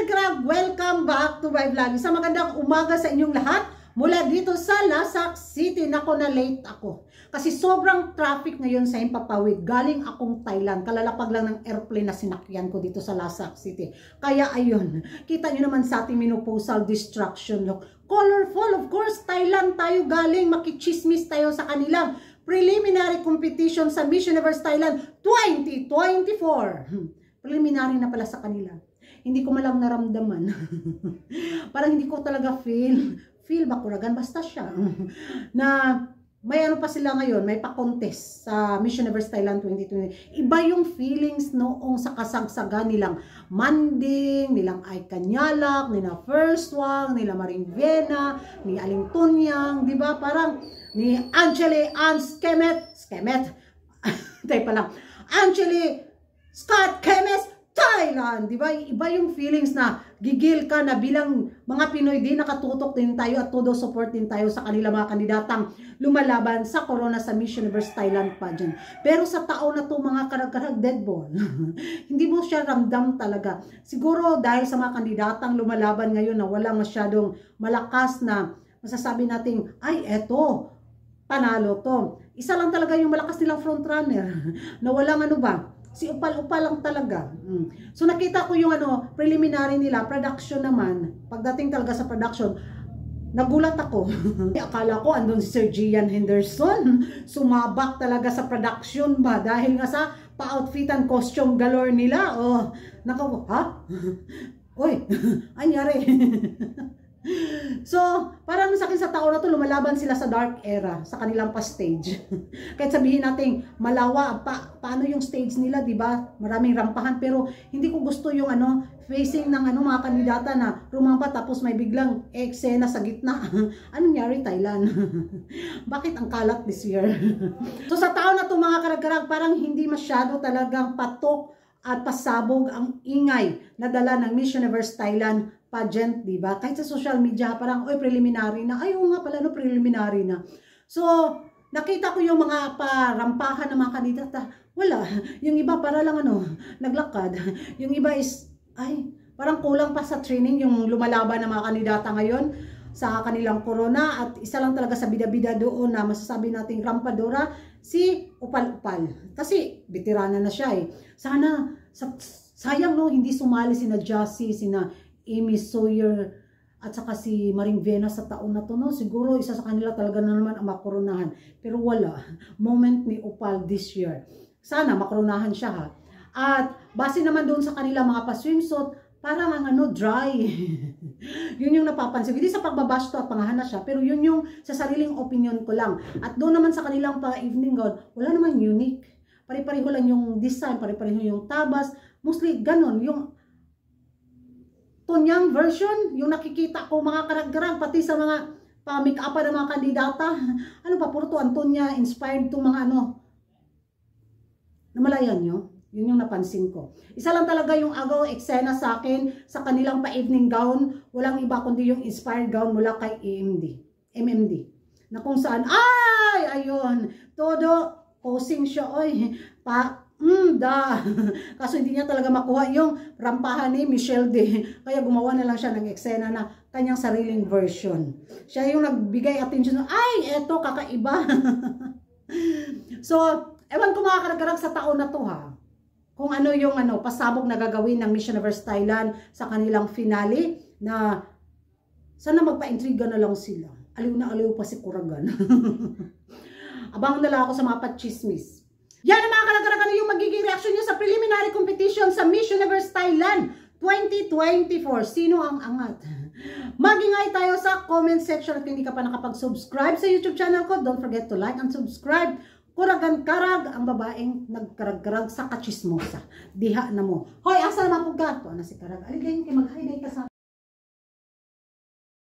Karag, welcome back to my vlog. Sa magandang umaga sa inyong lahat mula dito sa Lasak City. Nako, na late ako kasi sobrang traffic ngayon sa Himpapawid. Galing akong Thailand, kalalapag lang ng airplane na sinakyan ko dito sa Lasak City. Kaya ayun, kita nyo naman sa ating menopausal distraction look. Colorful, of course, Thailand tayo galing, makichismis tayo sa kanilang preliminary competition sa Miss Universe Thailand 2024. Preliminary na pala sa kanila. Hindi ko malang naramdaman. Parang hindi ko talaga feel ba kuragan, basta siya. Na may ano pa sila ngayon, may pa-contest sa Miss Universe Thailand 2020. Iba yung feelings noong sa kasagsagan nilang Manding, nilang Ay Kanyalak, nila First Wang, nila Maring Vena, ni Aling Tunyang, di ba? Parang ni Angeli Skemet, tayo pa lang, Angeli Scott Kemes Thailand, di ba? Iba yung feelings na gigil ka na bilang mga Pinoy din, nakatutok din tayo at todo support din tayo sa kanila mga kandidatang lumalaban sa corona sa Miss Universe Thailand pageant. Pero sa taon na to mga karag-karag dead ball, hindi mo siya ramdam talaga. Siguro dahil sa mga kandidatang lumalaban ngayon na wala masyadong malakas na masasabi nating, ay eto, panalo to. Isa lang talaga yung malakas nilang frontrunner na walang ano ba, si upal-upal lang talaga. So nakita ko yung ano, preliminary nila, production naman. Pagdating talaga sa production, nagulat ako. Akala ko andun si Sir Gian Henderson. Sumabak talaga sa production ba? Dahil nga sa pa-outfitan costume galore nila. Oh, nako, ha? Uy, anyari. So, parang sa akin sa taon na to, lumalaban sila sa dark era, sa kanilang pa-stage. Kahit sabihin natin, malawa, paano yung stage nila, di ba? Maraming rampahan, pero hindi ko gusto yung ano, facing ng ano, mga kandidata na rumampa tapos may biglang eksena sa gitna. Anong nangyari, Thailand? Bakit ang kalat this year? So, sa taon na to, mga karag-karag, parang hindi masyado talagang patok at pasabog ang ingay na dala ng Miss Universe Thailand pageant, di ba? Kahit sa social media, parang, oy, preliminary na. Ay, oo nga pala, no, preliminary na. So, nakita ko yung mga parampahan ng mga kandidata. Wala. Yung iba, para lang, ano, naglakad. Yung iba is, ay, parang kulang pa sa training yung lumalaban ng mga kandidata ngayon sa kanilang corona. At isa lang talaga sa bida-bida doon na masasabi nating rampadora, si Upal-Upal. Kasi, veterana na siya eh. Sana, sayang no, hindi sumali sina Jassy, sina Amy Sawyer at saka si Maring Vena sa taon na to, no? Siguro isa sa kanila talaga na naman ang makoronahan. Pero wala. Moment ni Upal this year. Sana makoronahan siya, ha. At base naman doon sa kanila mga pa-swimsuit, parang ang ano, dry. Yun yung napapansin. Hindi sa pagbabash to at pangahanas siya, pero yun yung sa sariling opinion ko lang. At doon naman sa kanilang pa-evening gown, wala naman unique. Pare-pareho lang yung design, pare-pareho yung tabas. Mostly ganon, yung Tunyang version, yung nakikita ko mga karag-karag, pati sa mga pa-make-upan ng mga kandidata. Ano pa, puro to, Antonia, inspired to mga ano. Namalayan nyo? Yun yung napansin ko. Isa lang talaga yung agaw eksena sa akin, sa kanilang pa-evening gown, walang iba kundi yung inspired gown mula kay MMD. Na kung saan, ay, ayun, todo posing siya, oy, kaso hindi niya talaga makuha yung rampahan ni Michelle D. Kaya gumawa na lang siya ng eksena na kanyang sariling version. Siya yung nagbigay attention, ay, eto, kakaiba. So, ewan ko mga karag-karag sa taon na to, ha. Kung ano yung ano, pasabog na gagawin ng Miss Universe Thailand sa kanilang finale na sana magpa-intriga na lang sila. Aliw na aliw pa si Kuragan. Abang na lang ako sa mga pachismis. Yan ang mga karag-karag, ano yung magiging reaction nyo sa preliminary competition sa Miss Universe Thailand 2024. Sino ang angat? Mag-ingay tayo sa comment section at kung hindi ka pa nakapag-subscribe sa YouTube channel ko, don't forget to like and subscribe. Kuragan-karag, ang babaeng nagkarag-karag sa kachismosa. Diha na mo. Hoy, asa naman ko gato? Ano si Karag? Aligay, mag-highlight ka sa